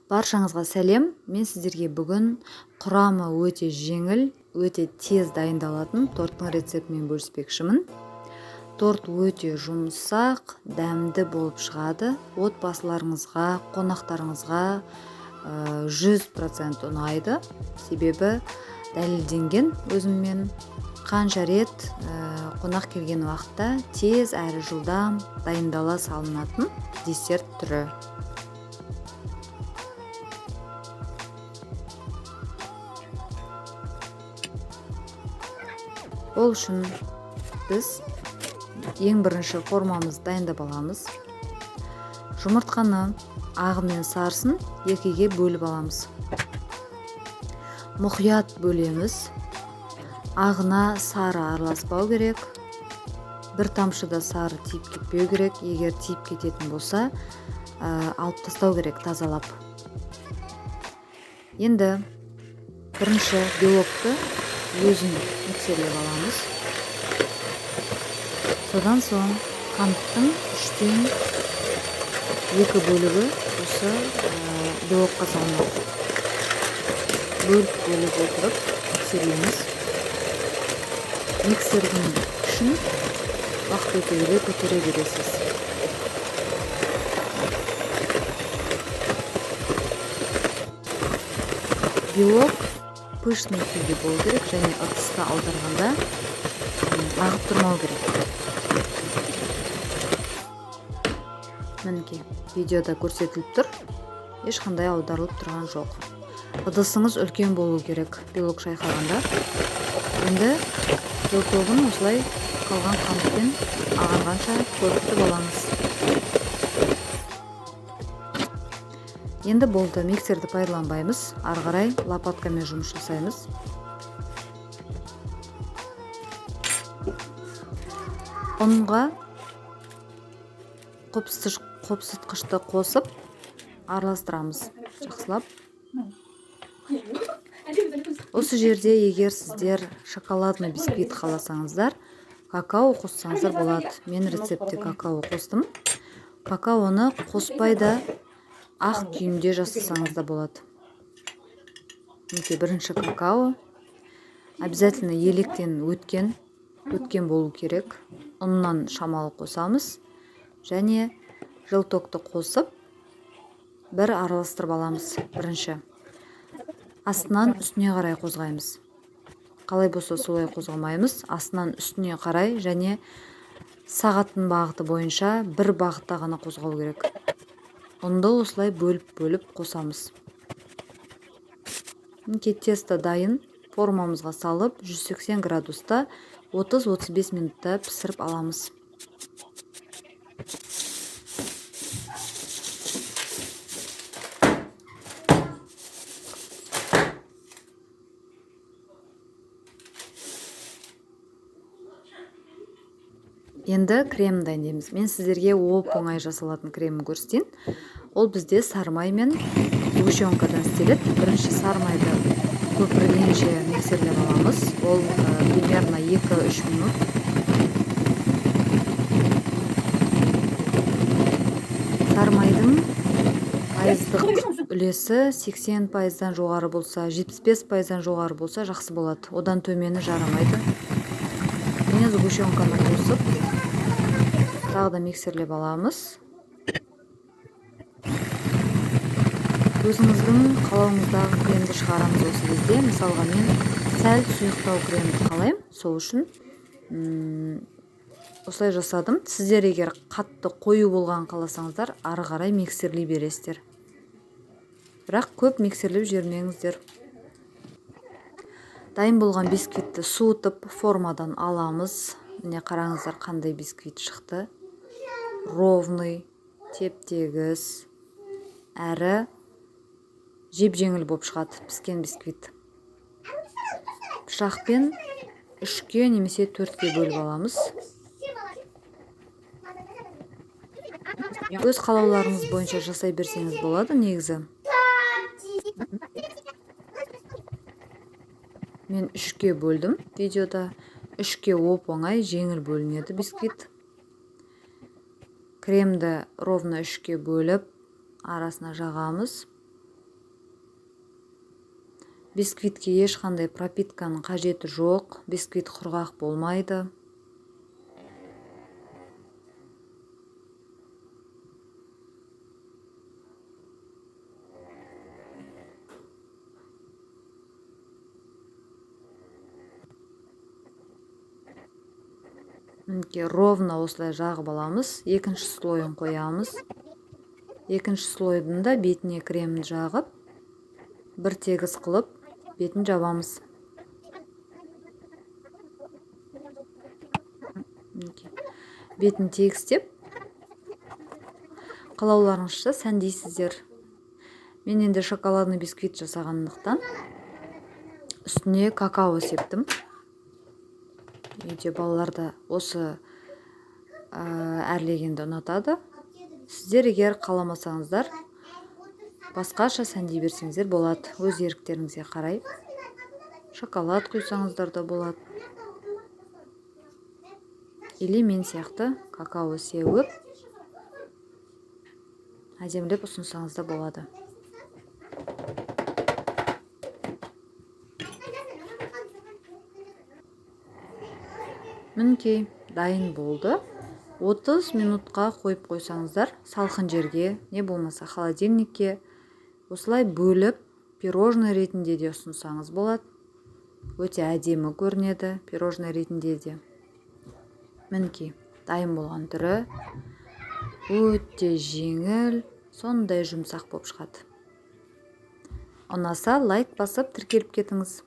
Баршаңызға сәлем. Мен сіздерге бүгін құрамы өте жеңіл, өте тез дайындалатын торттың рецептімен бөліспекшімін. Торт өте жұмсақ, дәмді болып шығады. Отбасыларыңызға, қонақтарыңызға 100% ұнайды. Себебі дәлелденген өзіммен қанша рет қонақ келген уақытта тез әрі жылдам дайындала салынатын десерт түрі. Ол үшін біз ең бірінші формамыз дайындап аламыз. Жұмыртқаны ағы мен сарысын екіге бөліп аламыз. Мұқият бөлеміз. Ағына сары араласпау керек. Бір тамшыда сары тиіп кетпеу керек. Егер тиіп кететін болса, алып тастау керек тазалап. Енді бірінші белокты өзін миксерлеп аламыз. Содан соң қанттың 3-тен 2 бөлігі осы белокқа салынады. Бөліп отырып миксерлейміз. Миксердің күшін уақыт өте келе көтере бересіз. Белок пышный күйде болу керек, және ыдысқа аударғанда ағып тұрмау керек. Мінекей, видеода көрсетіліп тұр. Ешқандай аударылып тұрған жоқ. Ыдысыңыз үлкен болу керек белок шайқалғанда. Енді белогын осылай қалған қантпен ағарғанша көріп аламыз. Енді болды, миксерді пайдаланбаймыз. Ары қарай лопаткамен жұмыс жасаймыз. Ұнға қопсытқышты қосып араластырамыз жақсылап. Осы жерде егер сіздер шоколадный бисквит қаласаңыздар, какао қоссаңыздар болады. Мен рецептте какао қостым. Какаоны қоспайда ақ күйінде жасасаңыз да болады. Бірінші какао обязательно електен өткен болу керек. Ұннан шамалы қосамыз және желтокты қосып бір араластырып аламыз. Бірінші астынан үстіне қарай қозғаймыз. Қалай болса солай қозғамаймыз. Астынан үстіне қарай және сағаттың бағыты бойынша бір бағытта ғана қозғау керек. Ұнды осылай бөліп қосамыз. Тесто дайын. Формамызға салып 180 градуста 30-35 минутта пісіріп аламыз. Енді крем дайындаймыз. Мен сіздерге оп-оңай жасалатын кремін көрсетейін. Ол бізде сармай мен сгущенкадан істеледі. Бірінші сармайды көпіргенше миксерлеп аламыз. Ол примерно 2-3 минут. Сармайдың пайыздық үлесі 80%-дан жоғары болса, 75%-дан жоғары болса жақсы болады. Одан төмені жарамайды. Мен сгущенканы қосып тағы да миксерлеп аламыз. Өзіңіздің қалауыңыздағы кремді шығарамыз осы кезде. Мысалға мен сәл сұйықтау кремді қалаймын. Сол үшін осылай жасадым. Сіздер егер қатты қою болған қаласаңыздар, ары қарай миксерлей бересіздер. Бірақ көп миксерлеп жібермеңіздер. Дайын болған бисквитті суытып формадан аламыз. Міне қараңыздар қандай бисквит шықты. Ровный, теп-тегіс, әрі жеп-жеңіл болып шығады піскен бисквит. Пышақпен 3-ке немесе 4-ке бөліп аламыз. Өз қалауларыңыз бойынша жасай берсеңіз болады негізі. Мен 3-ке бөлдім видеода. 3-ке оп-оңай жеңіл бөлінеді бисквит. Кремді ровно 3-ке бөліп арасына жағамыз. Бисквитке ешқандай пропитканың қажеті жоқ. Бисквит құрғақ болмайды. Мінекей ровно осылай жағып аламыз. Екінші слойын қоямыз. Екінші слойдың да бетіне кремді жағып, бір тегіс қылып, бетін жабамыз. Бетін тегістеп, қалауларыңызша сәндейсіздер. Мен енді шоколадный бисквит жасағандықтан үстіне какао септім. Үйде балалар да осы әрлегенді ұнатады. Сіздер егер қаламасаңыздар, басқаша сәндей берсеңіздер болады. Өз еріктеріңізге қарай. Шоколад құйсаңыздар да болады. Или мен сияқты какао сеуіп, әдемілеп ұсынсаңыз да болады. Мінекей, дайын болды. 30 минутқа қойып қойсаңыздар, салқын жерге, не болмаса холодильникке, осылай бөліп, пирожный ретінде де ұсынсаңыз болады. Өте әдемі көрінеді, пирожный ретінде де. Мінекей, дайын болған түрі өте жеңіл, сондай жұмсақ болып шығады. Ұнаса лайк басып тіркеліп кетіңіз.